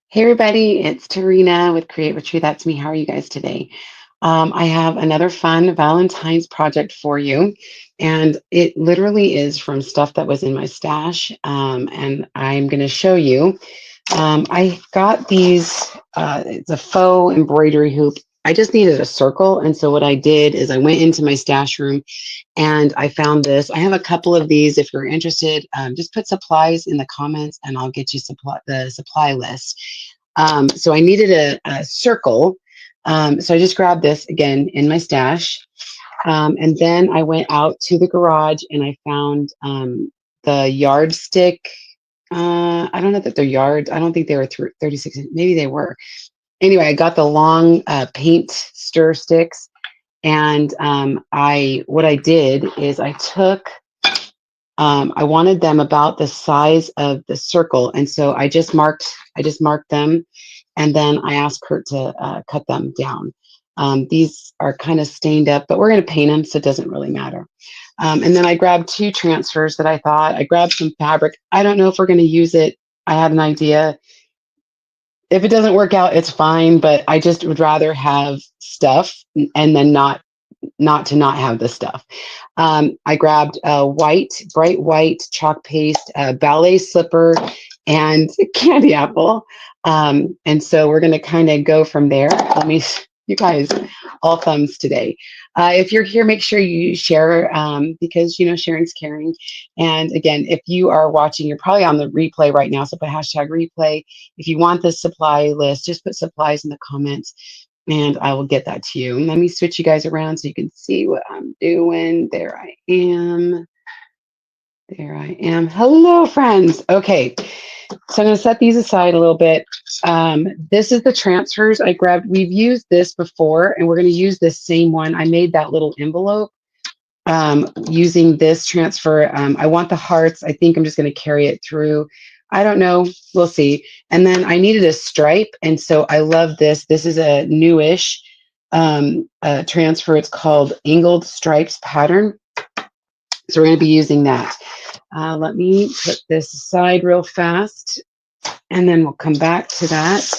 Hey everybody, it's Tarina with Create with Tree. That's me. How are you guys today? I have another fun Valentine's project for you, and it literally is from stuff that was in my stash, and I'm going to show you. I got these. It's a faux embroidery hoop. I just needed a circle, and so what I did is I went into my stash room and I found this. I have a couple of these. If you're interested, just put supplies in the comments, and I'll get you the supply list. So I needed a circle. So I just grabbed this again in my stash. And then I went out to the garage and I found the yardstick. I don't know that they're yards. I don't think they were 36. Maybe they were. Anyway, I got the long paint stir sticks. And I what I did is I wanted them about the size of the circle, and so I just marked them, and then I asked Kurt to cut them down. These are kind of stained up, but we're going to paint them, so it doesn't really matter. And then I grabbed two transfers that I grabbed some fabric. I don't know if we're going to use it. I had an idea. If it doesn't work out, it's fine, but I just would rather have stuff and then not have the stuff. I grabbed a bright white chalk paste, ballet slipper, and candy apple. And so we're going to kind of go from there. You guys, all thumbs today. If you're here, make sure you share because, sharing's caring. And again, if you are watching, you're probably on the replay right now. So put hashtag replay. If you want the supply list, just put supplies in the comments and I will get that to you. Let me switch you guys around so you can see what I'm doing. There I am. There I am. Hello, friends. Okay, so I'm going to set these aside a little bit. This is the transfers I grabbed. We've used this before, and we're going to use this same one. I made that little envelope using this transfer. I want the hearts. I think I'm just going to carry it through. I don't know. We'll see. And then I needed a stripe. And so I love this. This is a newish transfer. It's called Angled Stripes Pattern. So we're going to be using that. Let me put this aside real fast and then we'll come back to that.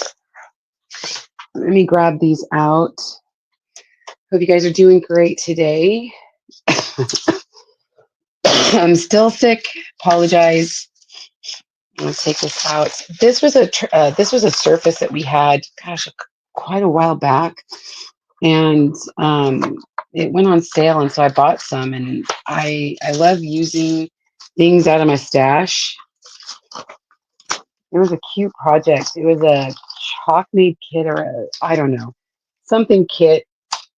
Let me grab these out. Hope you guys are doing great today. I'm still sick. Apologize. I'm gonna take this out. This was a surface that we had, gosh, quite a while back, and it went on sale, and so I bought some, and I love using things out of my stash. It was a cute project. It was a chalk made kit I don't know, something kit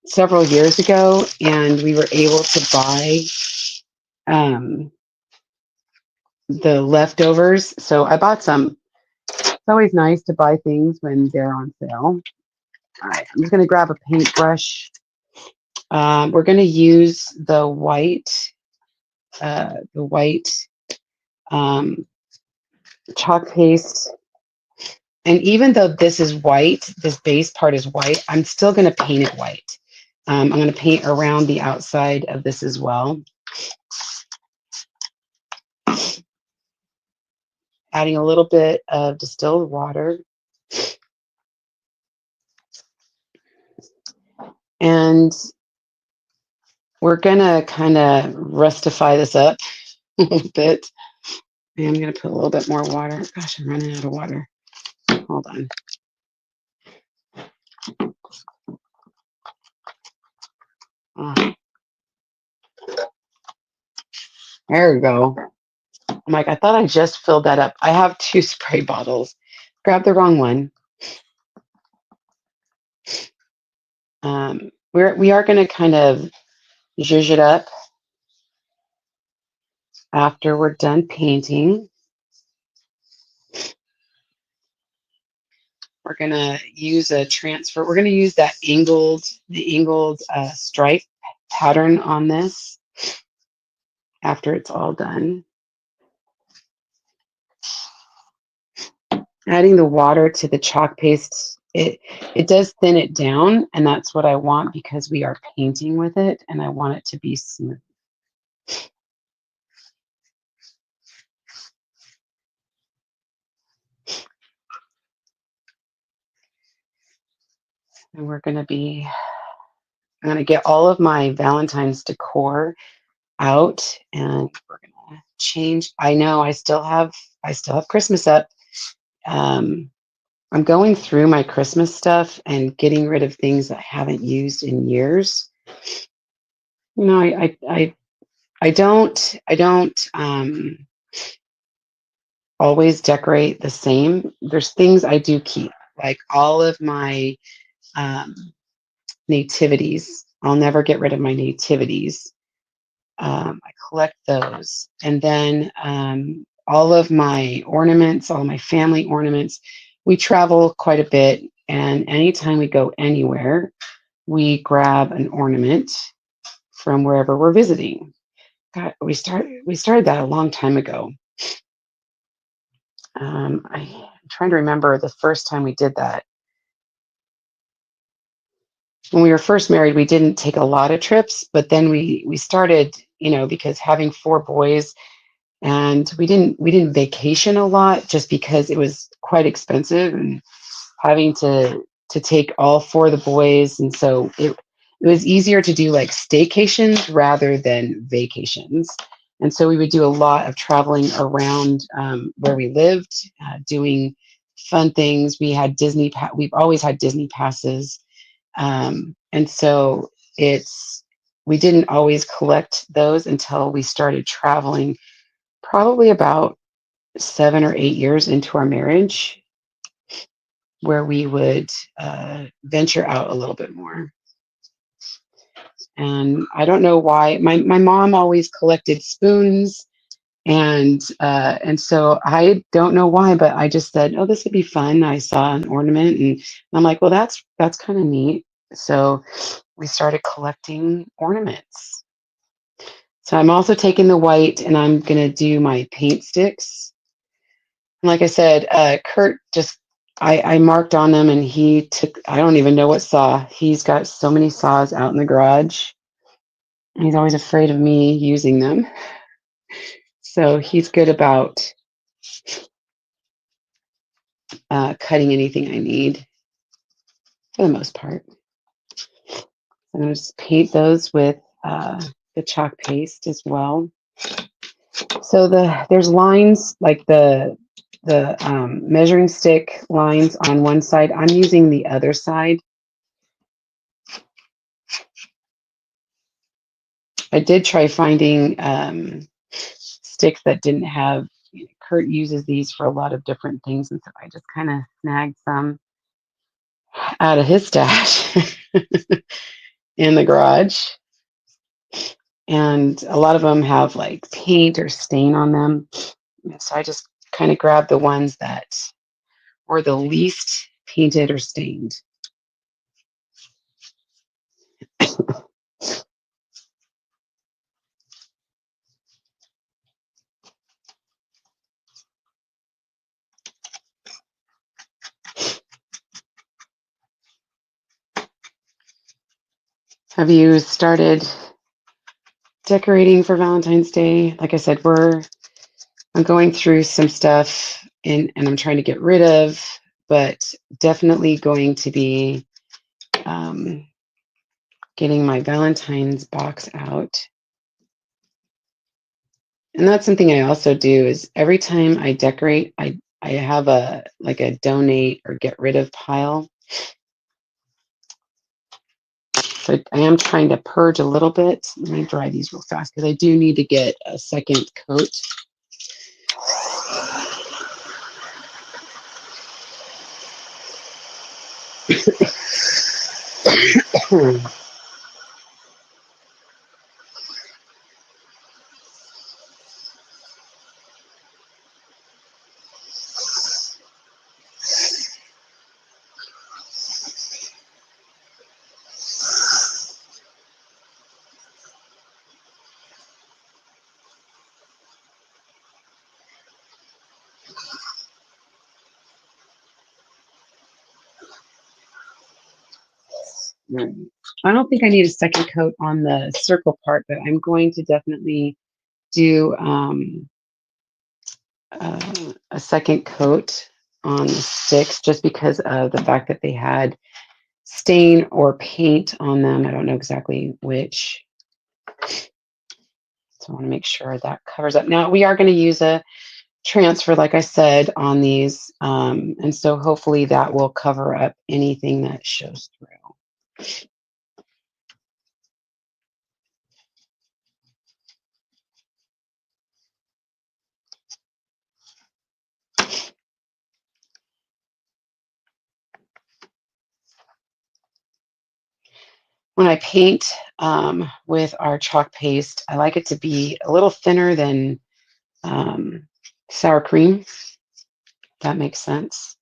several years ago, and we were able to buy um, the leftovers. So I bought some. It's always nice to buy things when they're on sale. All right, I'm just going to grab a paintbrush. We're going to use the white um, chalk paste. And even though this is white, this base part is white, I'm still going to paint it white. I'm going to paint around the outside of this as well. Adding a little bit of distilled water. And we're going to kind of rustify this up a little bit. And I'm going to put a little bit more water. Gosh, I'm running out of water. Hold on. There we go. I'm like, I thought I just filled that up. I have two spray bottles. Grab the wrong one. We are going to kind of zhuzh it up after we're done painting. We're going to use a transfer. We're going to use the angled stripe pattern on this after it's all done. Adding the water to the chalk paste, it does thin it down, and that's what I want because we are painting with it, and I want it to be smooth. And I'm going to get all of my Valentine's decor out, and we're going to change. I still have Christmas up. Um, I'm going through my Christmas stuff and getting rid of things that I haven't used in years. You know, I don't always decorate the same. There's things I do keep, like all of my um, nativities. I'll never get rid of my nativities. I collect those. And then all of my ornaments, all my family ornaments, we travel quite a bit. And anytime we go anywhere, we grab an ornament from wherever we're visiting. God, we started that a long time ago. I'm trying to remember the first time we did that. When we were first married, we didn't take a lot of trips, but then we started, because having four boys, and we didn't vacation a lot just because it was quite expensive and having to take all four of the boys, and so it was easier to do like staycations rather than vacations. And so we would do a lot of traveling around where we lived, doing fun things. We've always had Disney passes, and so we didn't always collect those until we started traveling, probably about 7 or 8 years into our marriage, where we would venture out a little bit more. And I don't know why. My mom always collected spoons, and so I don't know why, but I just said, "Oh, this would be fun." I saw an ornament, and I'm like, "Well, that's kind of neat." So we started collecting ornaments. So I'm also taking the white, and I'm gonna do my paint sticks. And like I said, Kurt I marked on them, and he took, I don't even know what saw. He's got so many saws out in the garage, and he's always afraid of me using them. So he's good about cutting anything I need for the most part. I'm going to just paint those with the chalk paste as well. So there's lines, like the measuring stick lines on one side. I'm using the other side. I did try finding sticks that didn't have. Kurt uses these for a lot of different things, and so I just kind of snagged some out of his stash in the garage. And a lot of them have like paint or stain on them. And so I just kind of grabbed the ones that were the least painted or stained. Have you started decorating for Valentine's Day? Like I said, I'm going through some stuff and I'm trying to get rid of, but definitely going to be getting my Valentine's box out. And that's something I also do is every time I decorate, I have a donate or get rid of pile. So I am trying to purge a little bit. Let me dry these real fast because I do need to get a second coat. I don't think I need a second coat on the circle part, but I'm going to definitely do a second coat on the sticks just because of the fact that they had stain or paint on them. I don't know exactly which. So I want to make sure that covers up. Now we are going to use a transfer, like I said, on these. And so hopefully that will cover up anything that shows through. When I paint with our chalk paste, I like it to be a little thinner than sour cream, if that makes sense.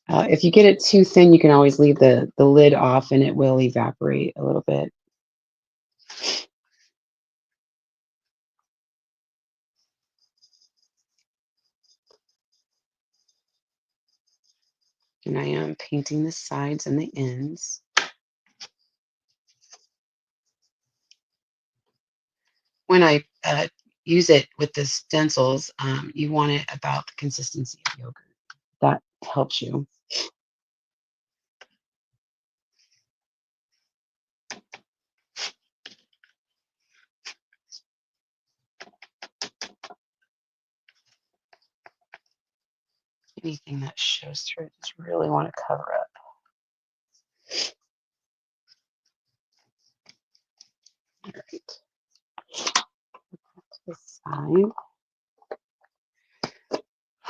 If you get it too thin, you can always leave the lid off and it will evaporate a little bit. And I am painting the sides and the ends. When I use it with the stencils, you want it about the consistency of yogurt. That helps you. Anything that shows through, just really want to cover up. All right. To the side.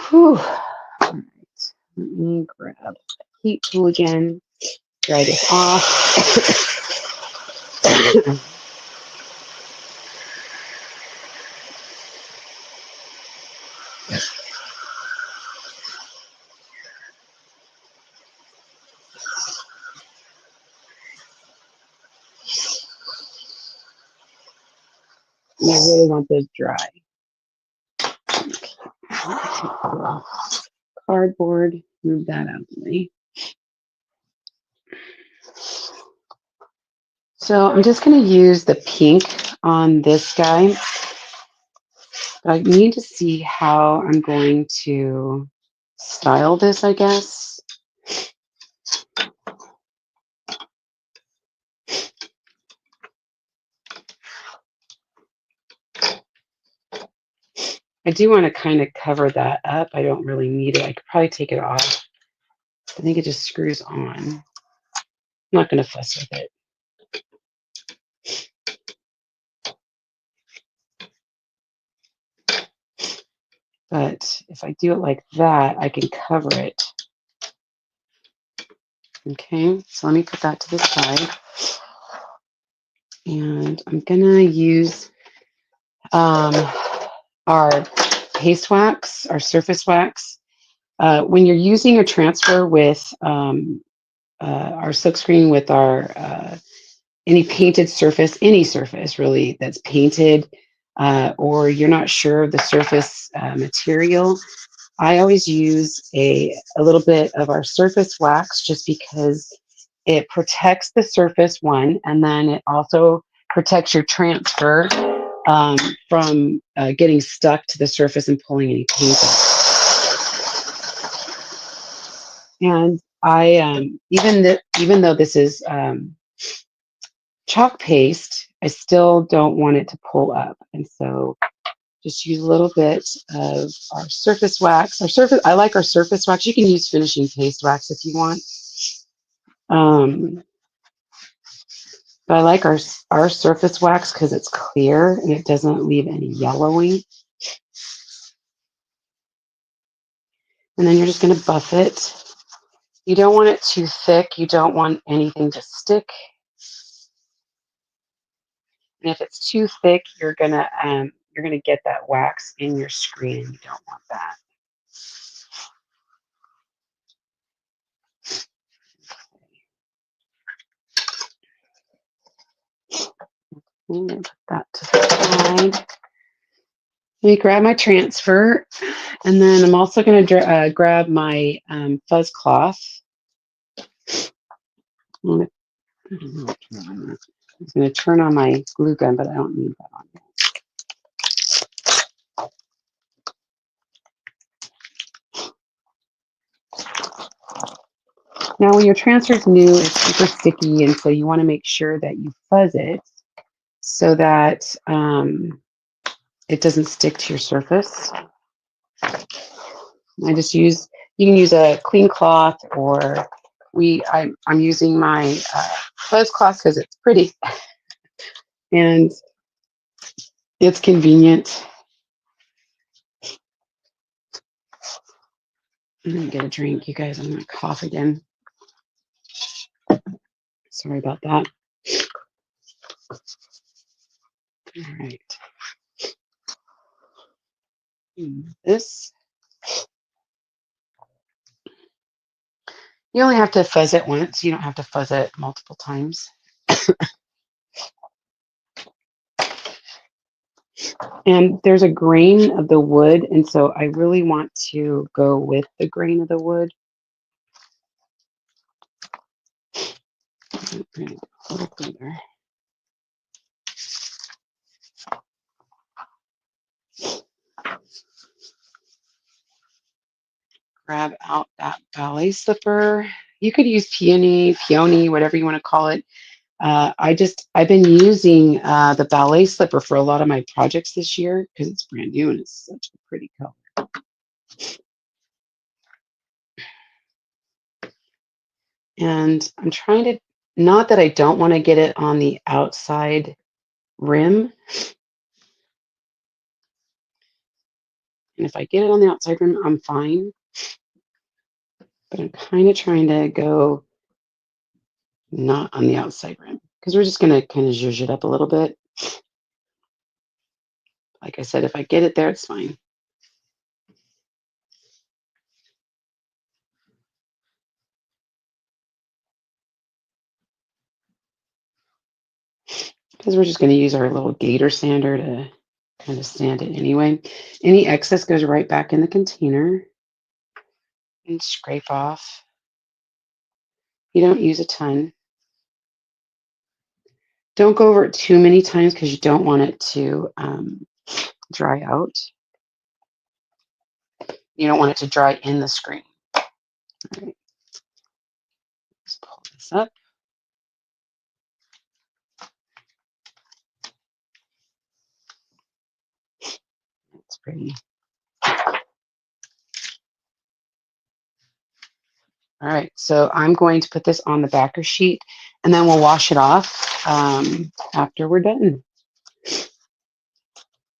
Whew. All right. Let me grab the heat tool again. Dry this off. And I really want those dry. Okay. Cardboard, move that out of the way. So I'm just going to use the pink on this guy. But I need to see how I'm going to style this, I guess. I do want to kind of cover that up. I don't really need it. I could probably take it off. I think it just screws on. I'm not going to fuss with it. But if I do it like that, I can cover it. Okay, so let me put that to the side. And I'm going to use our paste wax, our surface wax. When you're using a transfer with our silkscreen, with our any painted surface, any surface really that's painted, or you're not sure of the surface material, I always use a little bit of our surface wax just because it protects the surface, one, and then it also protects your transfer from getting stuck to the surface and pulling any paint off. And I even though this is chalk paste, I still don't want it to pull up, and so just use a little bit of our surface wax. I like our surface wax. You can use finishing paste wax if you want. But I like our surface wax because it's clear and it doesn't leave any yellowing. And then you're just going to buff it. You don't want it too thick. You don't want anything to stick. And if it's too thick, you're gonna get that wax in your screen. You don't want that. I'm gonna put that to the side. Let me grab my transfer, and then I'm also going to grab my fuzz cloth. I'm going to turn on my glue gun, but I don't need that on yet. Now, when your transfer is new, it's super sticky, and so you want to make sure that you fuzz it so that it doesn't stick to your surface. You can use a clean cloth, or I'm using my fuzz cloth because it's pretty and it's convenient. I'm gonna get a drink, you guys. I'm gonna cough again. Sorry about that. All right. This, you only have to fuzz it once. You don't have to fuzz it multiple times. And there's a grain of the wood, and so I really want to go with the grain of the wood. Grab out that ballet slipper. You could use peony, whatever you want to call it. I've been using the ballet slipper for a lot of my projects this year because it's brand new and it's such a pretty color. And I'm trying to, not that I don't want to get it on the outside rim. And if I get it on the outside rim, I'm fine. But I'm kind of trying to go not on the outside rim because we're just going to kind of zhuzh it up a little bit. Like I said, if I get it there, it's fine. Because we're just going to use our little gator sander to kind of sand it anyway. Any excess goes right back in the container and scrape off. You don't use a ton. Don't go over it too many times because you don't want it to dry out. You don't want it to dry in the screen. All right. Let's pull this up. It's pretty. All right, so I'm going to put this on the backer sheet and then we'll wash it off after we're done.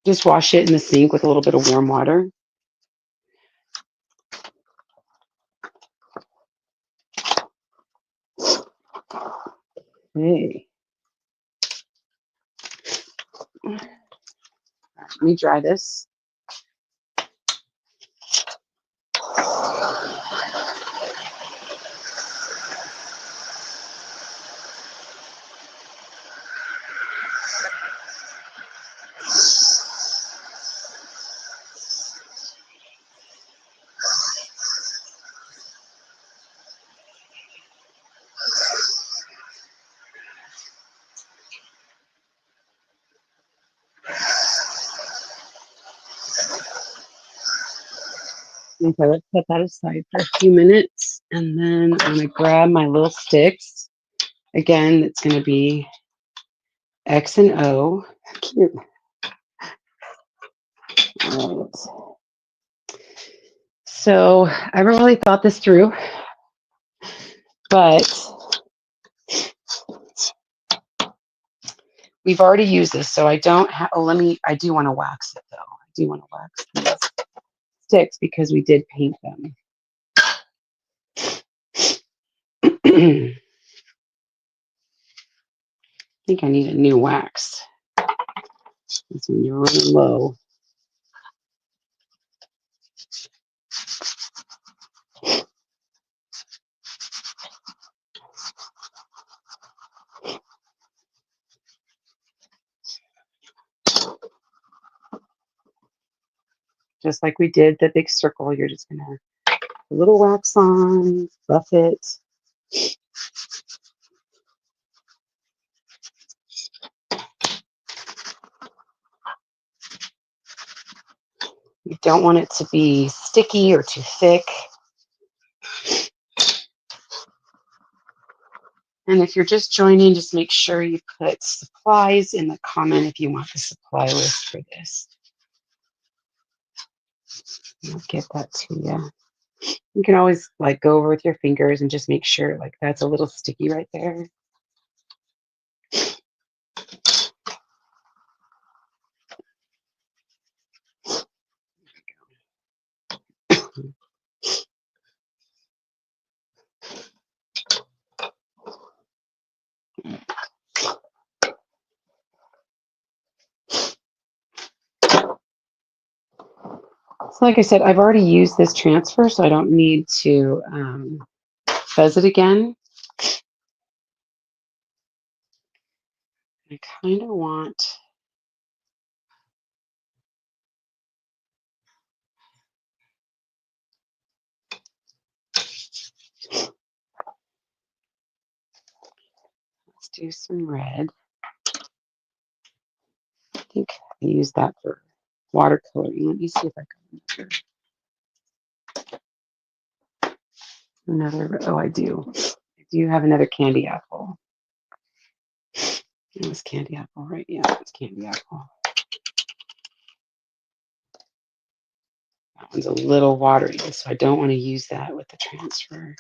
Just wash it in the sink with a little bit of warm water. Hey. Let me dry this. Okay, let's put that aside for a few minutes. And then I'm going to grab my little sticks. Again, it's going to be X and O. Cute. All right. So I haven't really thought this through, but we've already used this. So I don't have, I do want to wax it though. I do want to wax these sticks because we did paint them. I think I need a new wax. That's when you're running low. Just like we did the big circle, you're just gonna put a little wax on, buff it. You don't want it to be sticky or too thick. And if you're just joining, just make sure you put supplies in the comment if you want the supply list for this. I'll get that to you. You can always like go over with your fingers and just make sure like that's a little sticky right there. So like I said, I've already used this transfer, so I don't need to fuzz it again. I kind of want let's do some red. I think I use that for watercoloring. Let me see if I got another. Oh, I do. I do have another candy apple. It was candy apple, right? Yeah, it's candy apple. That one's a little watery, so I don't want to use that with the transfer.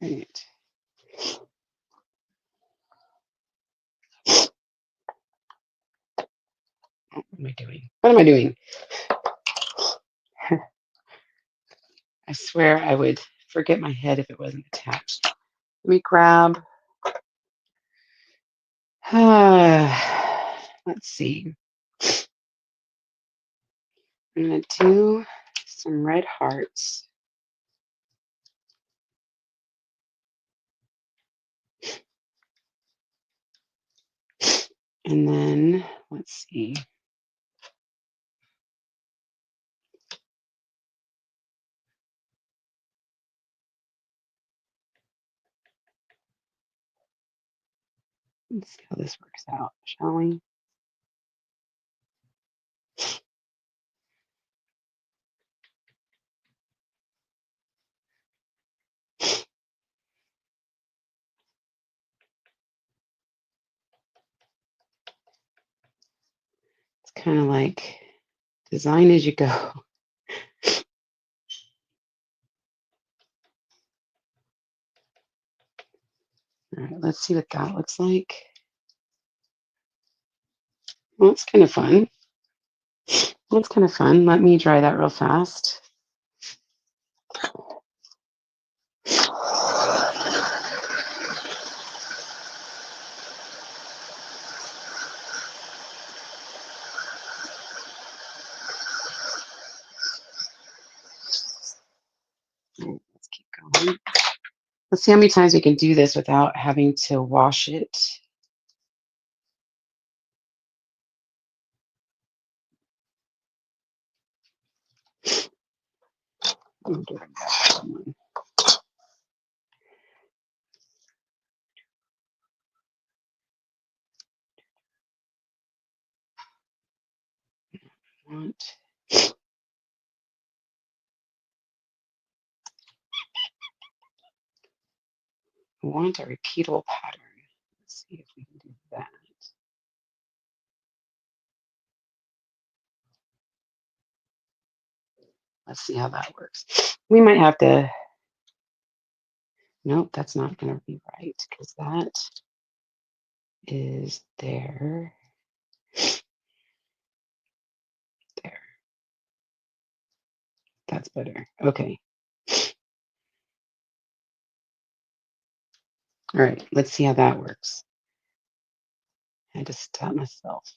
Right. What am I doing? What am I doing? I swear I would forget my head if it wasn't attached. Let me grab. Let's see. I'm going to do some red hearts. And then, let's see. Let's see how this works out, shall we? It's kind of like design as you go. All right, let's see what that looks like. Well, it's kind of fun. Well, it's kind of fun. Let me dry that real fast. Let's keep going. Let's see how many times we can do this without having to wash it. Want a repeatable pattern. Let's see if we can do that. Let's see how that works. We might have to, nope, that's not going to be right because that is there. There. That's better. Okay. All right, let's see how that works. I had to stop myself.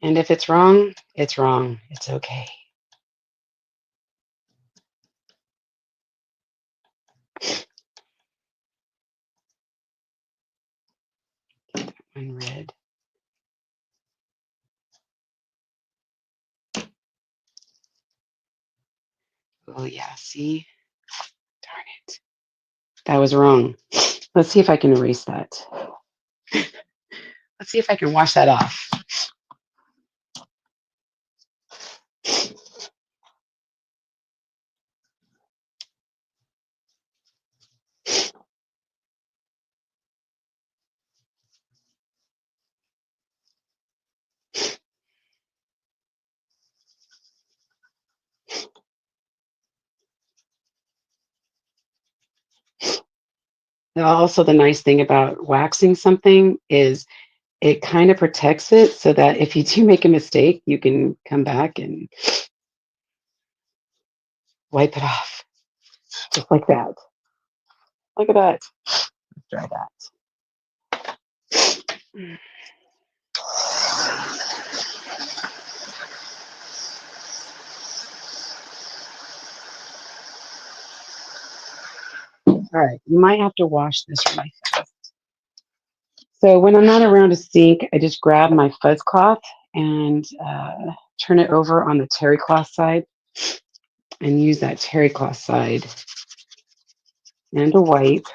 And if it's wrong, it's wrong. It's okay. Get that one red. Oh yeah, see? Darn it. That was wrong. Let's see if I can erase that. Let's see if I can wash that off. Now, also, the nice thing about waxing something is it kind of protects it so that if you do make a mistake, you can come back and wipe it off just like that. Look at that. Let's try that. All right, you might have to wash this really fast. So when I'm not around a sink, I just grab my fuzz cloth and turn it over on the terry cloth side and use that terry cloth side and a wipe.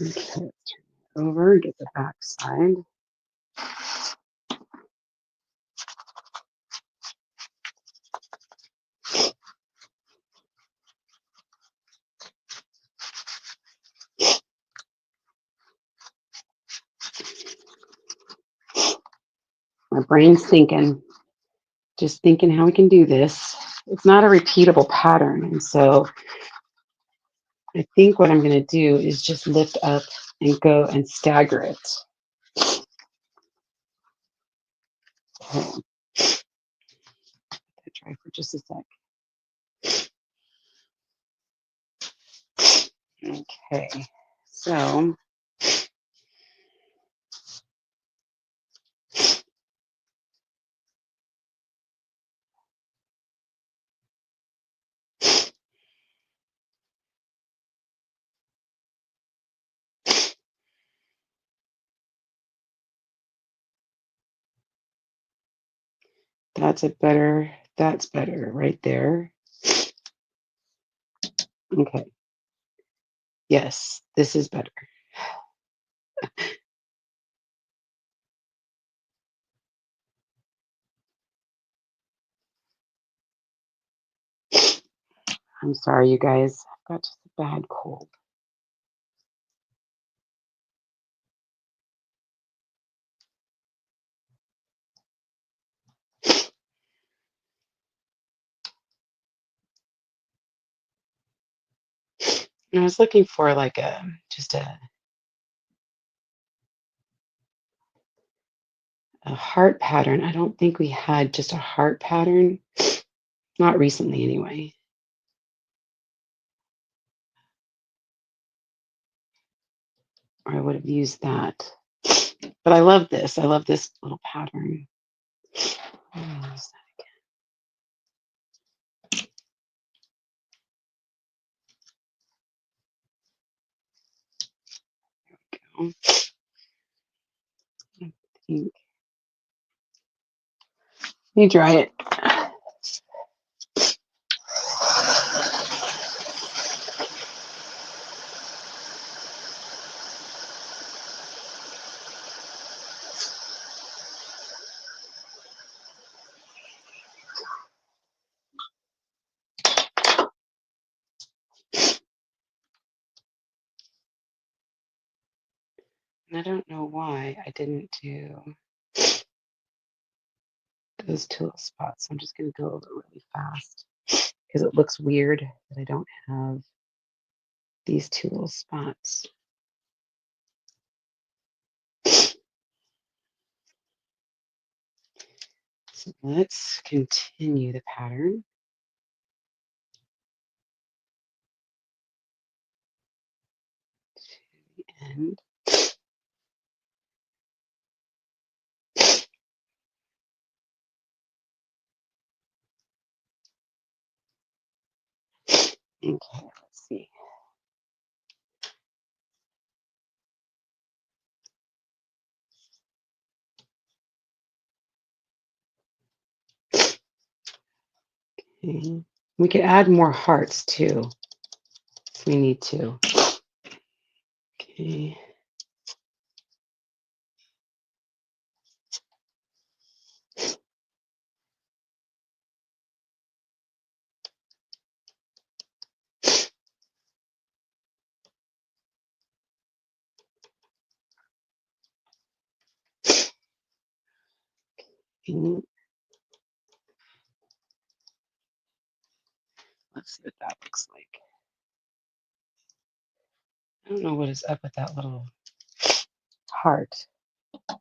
Okay, turn it over, get the back side. My brain's thinking, just thinking how we can do this. It's not a repeatable pattern, and so I think what I'm going to do is just lift up and go and stagger it. Okay. Try for just a sec. Okay, so that's better right there. Okay, yes, this is better. I'm sorry, you guys. I've got just a bad cold. And I was looking for like a heart pattern. I don't think we had just a heart pattern. Not recently, anyway. Or I would have used that. But I love this. I love this little pattern. I think. Let me dry it. And I don't know why I didn't do those two little spots. I'm just going to go over it really fast because it looks weird that I don't have these two little spots. So let's continue the pattern. To the end. Okay, let's see. Okay. We could add more hearts too if we need to. Okay. Let's see what that looks like. I don't know what is up with that little heart. Let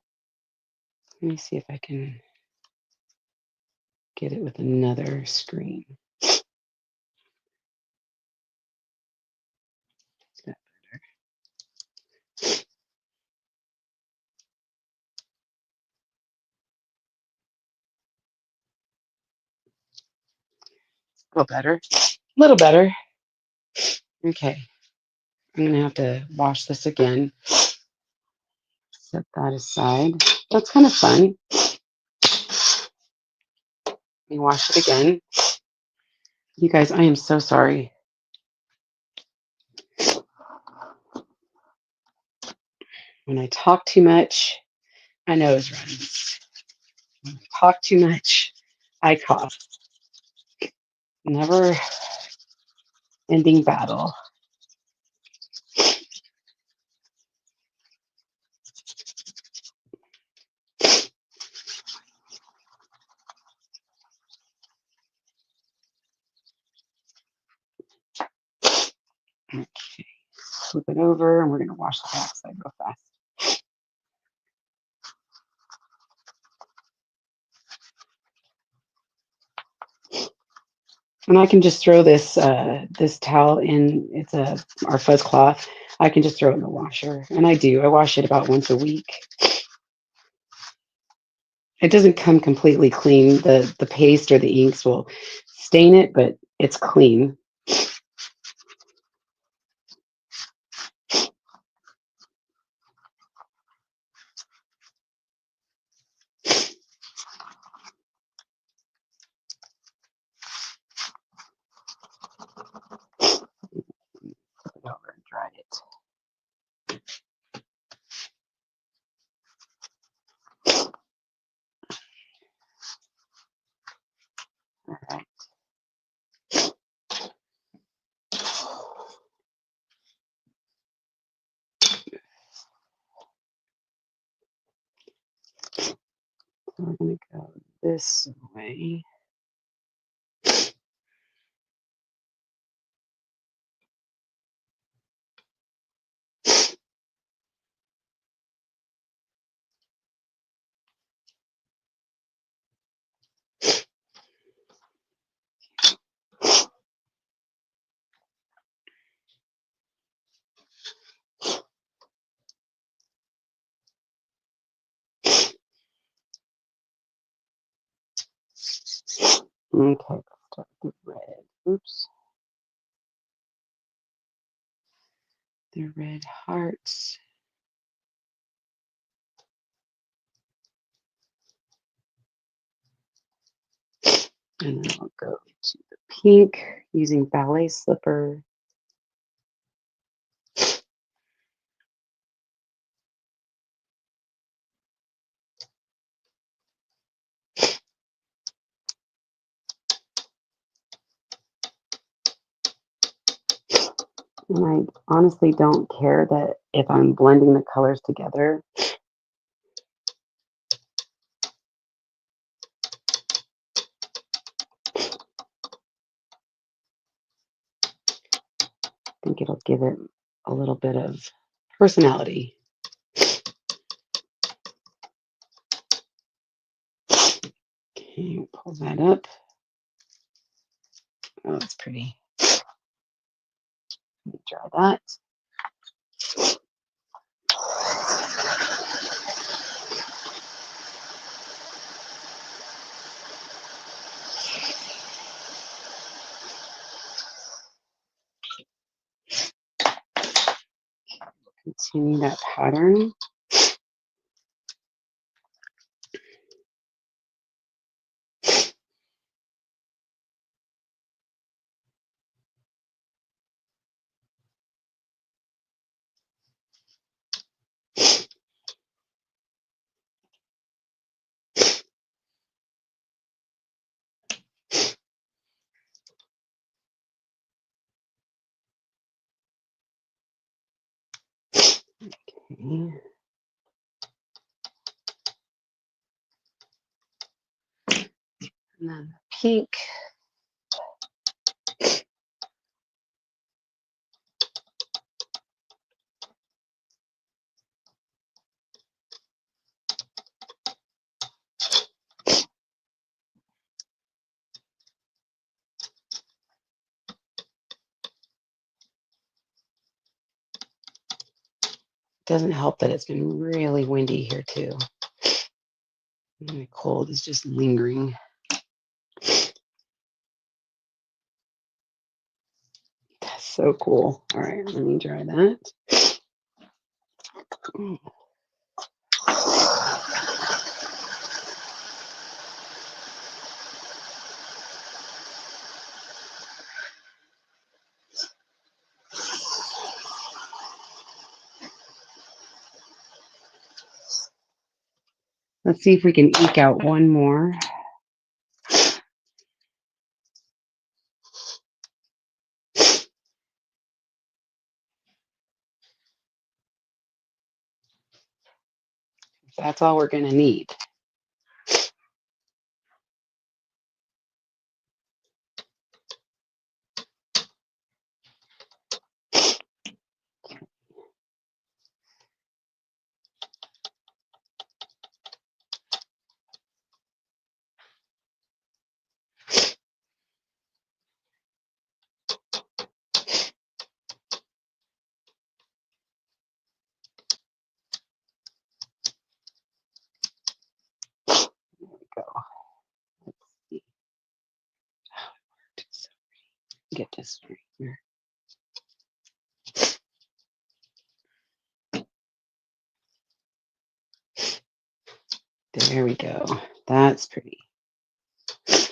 me see if I can get it with another screen. Is that a little better? A little better. Okay. I'm going to have to wash this again. Set that aside. That's kind of fun. Let me wash it again. You guys, I am so sorry. When I talk too much, my nose runs. When I talk too much, I cough. Never ending battle. Okay. Flip it over and we're going to wash the backside real fast. And I can just throw this this towel in. It's our fuzz cloth. I can just throw it in the washer, and I do. I wash it about once a week. It doesn't come completely clean. The paste or the inks will stain it, but it's clean. Flip it over and dry it. All right. We're going to go this way. Okay, let's start with the red. Oops. The red hearts. And then I'll go to the pink using ballet slipper. And I honestly don't care that if I'm blending the colors together. I think it'll give it a little bit of personality. Okay, pull that up. Oh, it's pretty. Let me dry that. Continue that pattern. Okay. And then pink. Doesn't help that it's been really windy here too. And the cold is just lingering. That's so cool. All right, let me dry that. Let's see if we can eke out one more. That's all we're going to need. Go. Let's see. Get this right here. There we go. That's pretty. Okay,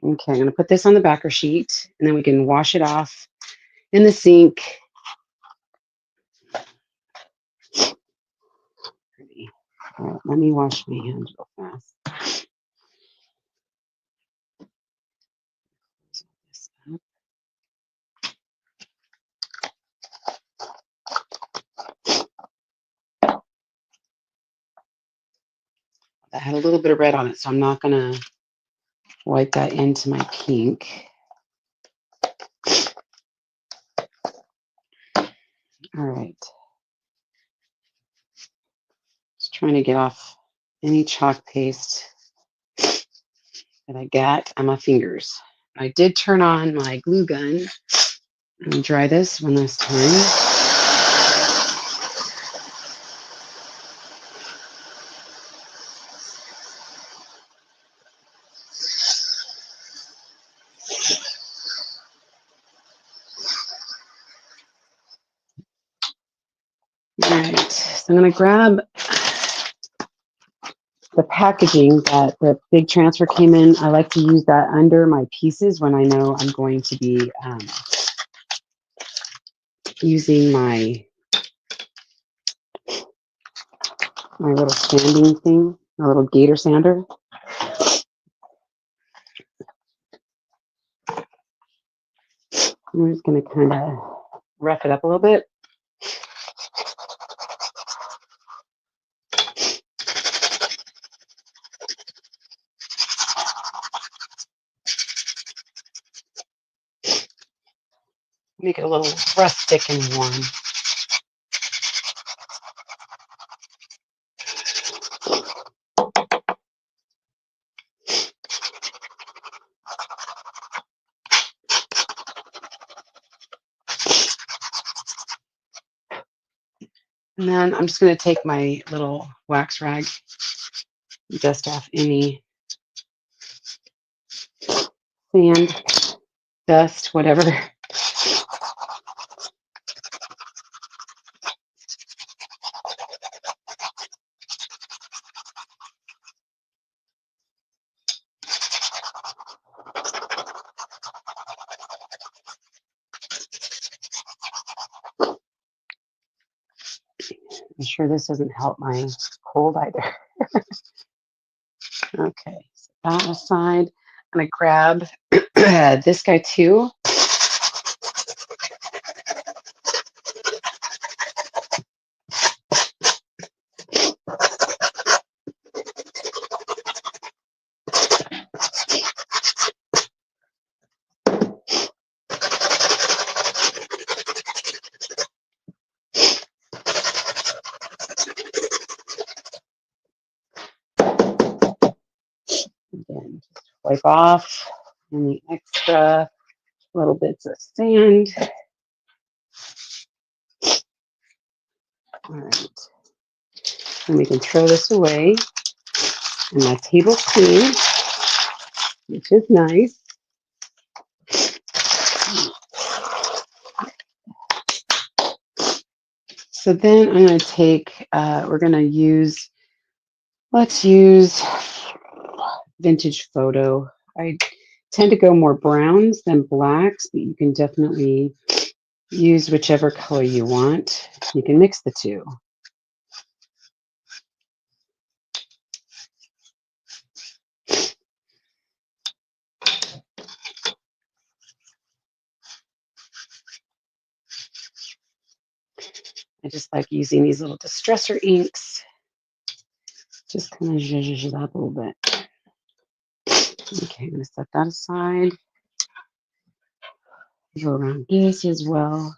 I'm going to put this on the backer sheet, and then we can wash it off in the sink. Pretty. All right, let me wash my hands real fast. That had a little bit of red on it, so I'm not going to wipe that into my pink. All right. Just trying to get off any chalk paste that I got on my fingers. I did turn on my glue gun. Let me dry this one last time. All right, so I'm going to grab the packaging that the big transfer came in. I like to use that under my pieces when I know I'm going to be using my little sanding thing, my little gator sander. I'm just going to kind of rough it up a little bit. Make it a little rustic and warm. And then I'm just going to take my little wax rag, dust off any sand, dust, whatever. I'm sure this doesn't help my cold either. Okay, so that aside, I'm going to grab this guy too. wipe off any extra little bits of sand. All right. And we can throw this away. And my table's clean, which is nice. So then I'm going to take, let's use vintage photo. I tend to go more browns than blacks, but you can definitely use whichever color you want. You can mix the two. I just like using these little distressor inks. Just kind of zhuzh it up a little bit. Okay, I'm going to set that aside. Go around this as well.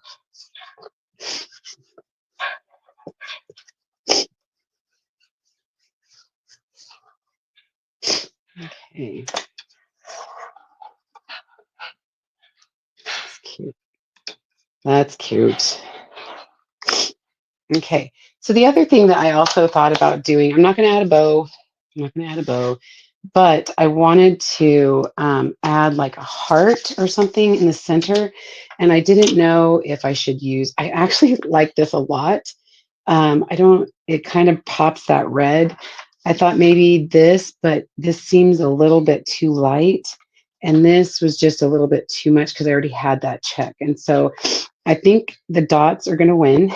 Okay. That's cute. That's cute. Okay. So the other thing that I also thought about doing, I'm not going to add a bow. I'm not going to add a bow, but I wanted to add like a heart or something in the center. And I didn't know if I should use, I actually like this a lot. It kind of pops that red. I thought maybe this, but this seems a little bit too light. And this was just a little bit too much because I already had that check. And so I think the dots are going to win.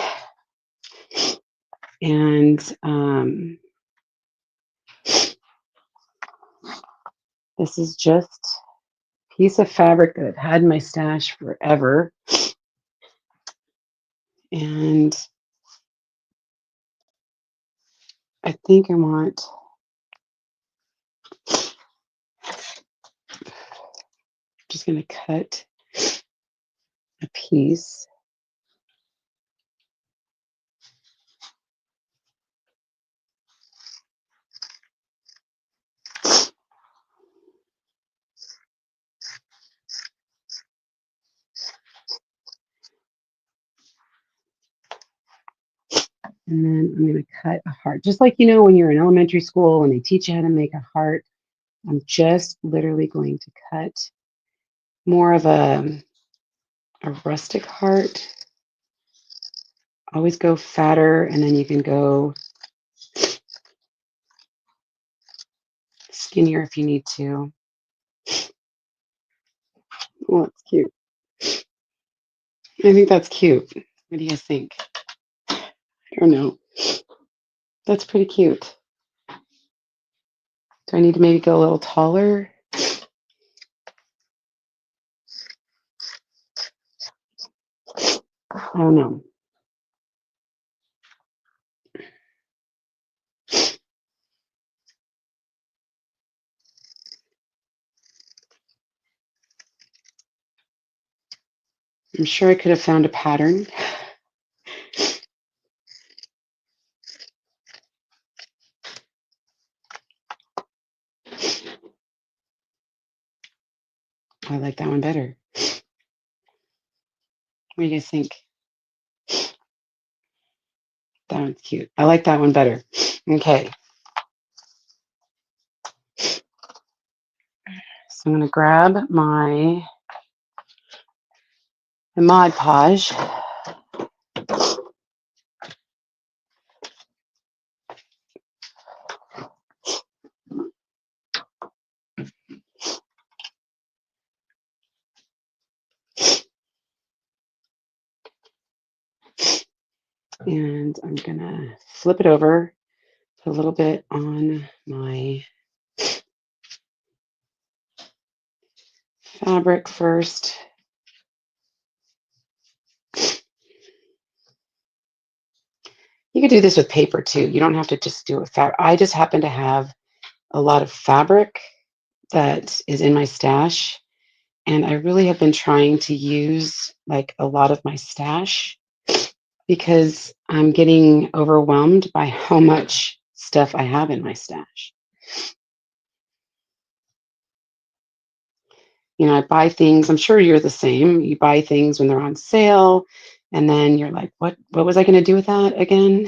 And this is just a piece of fabric that I've had in my stash forever. And I think I want just going to cut a piece. And then I'm going to cut a heart. Just like, when you're in elementary school and they teach you how to make a heart, I'm just literally going to cut more of a rustic heart. Always go fatter, and then you can go skinnier if you need to. Oh, that's cute. I think that's cute. What do you guys think? I don't know. That's pretty cute. Do I need to maybe go a little taller? I don't know. I'm sure I could have found a pattern. I like that one better. What do you guys think? That one's cute. I like that one better. Okay. So I'm going to grab my Mod Podge. And I'm going to flip it over, put a little bit on my fabric first. You could do this with paper too. You don't have to just do it with fabric. I just happen to have a lot of fabric that is in my stash. And I really have been trying to use like a lot of my stash because I'm getting overwhelmed by how much stuff I have in my stash. I buy things. I'm sure you're the same. You buy things when they're on sale, and then you're like, what was I going to do with that again?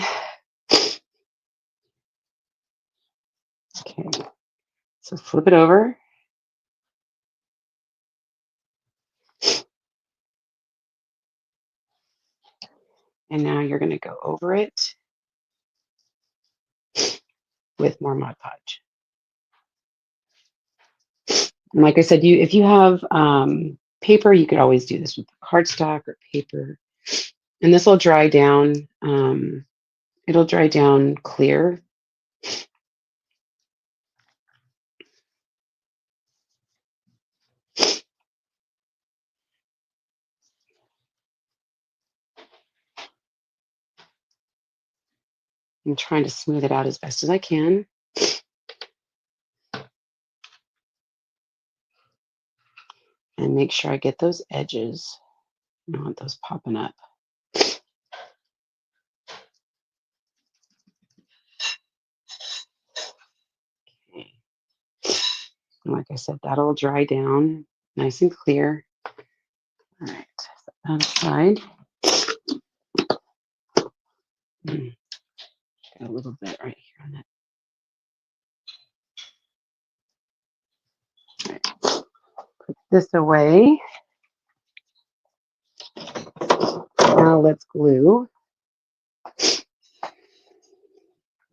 Okay, so flip it over. And now you're going to go over it with more Mod Podge. And like I said, if you have paper, you could always do this with cardstock or paper. And this will dry down. It'll dry down clear. I'm trying to smooth it out as best as I can. And make sure I get those edges. I don't want those popping up. Okay. And like I said, that'll dry down nice and clear. All right, set that aside. Got a little bit right here on that. All right. Put this away. Now let's glue a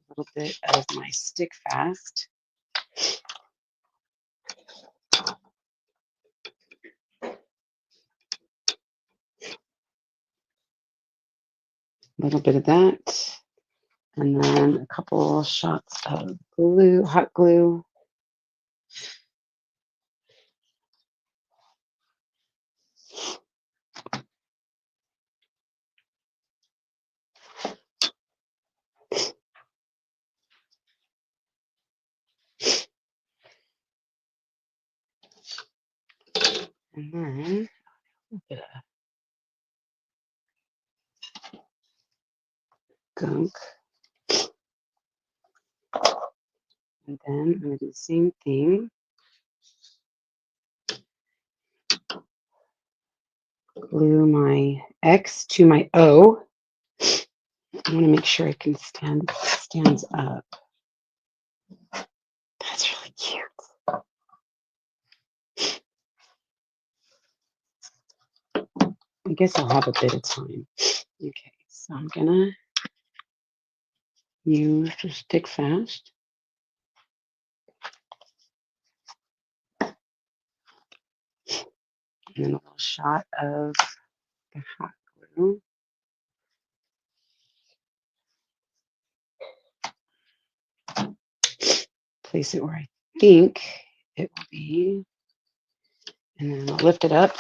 little bit of my stick fast. A little bit of that. And then a couple shots of glue, hot glue. And then a bit of gunk. And then I'm going to do the same thing. Glue my X to my O. I want to make sure it can stands up. That's really cute. I guess I'll have a bit of time. Okay, so I'm gonna use the stick fast. And then a little shot of the hot glue. Place it where I think it will be. And then I'll lift it up.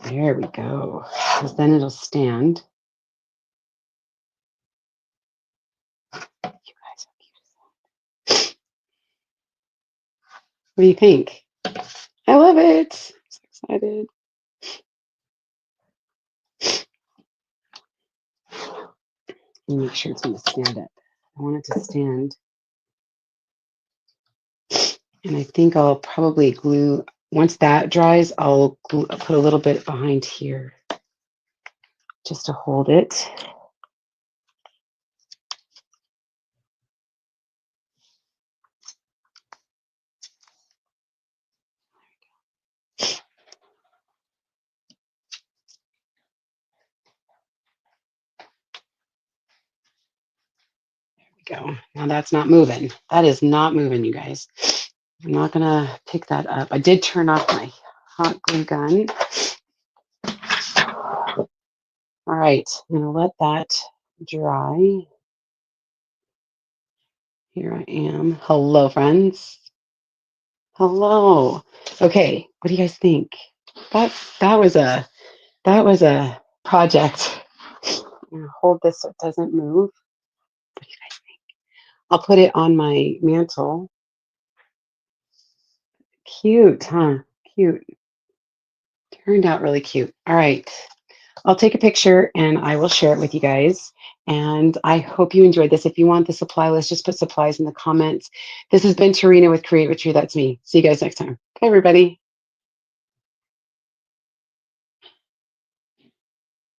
There we go. Because then it'll stand. You guys are cute. What do you think? I love it. I'm so excited. And make sure it's going to stand up. I want it to stand. And I think I'll probably glue, once that dries, I'll put a little bit behind here just to hold it. Go. Now that's not moving. That is not moving, you guys. I'm not gonna pick that up. I did turn off my hot glue gun. All right, I'm gonna let that dry. Here I am. Hello, friends. Hello. Okay, what do you guys think? That was a project. I'm gonna hold this so it doesn't move. What do you guys think? I'll put it on my mantle. Cute, huh? Cute. Turned out really cute. All right. I'll take a picture and I will share it with you guys. And I hope you enjoyed this. If you want the supply list, just put supplies in the comments. This has been Tarina with Create with Tree. That's me. See you guys next time. Bye, everybody.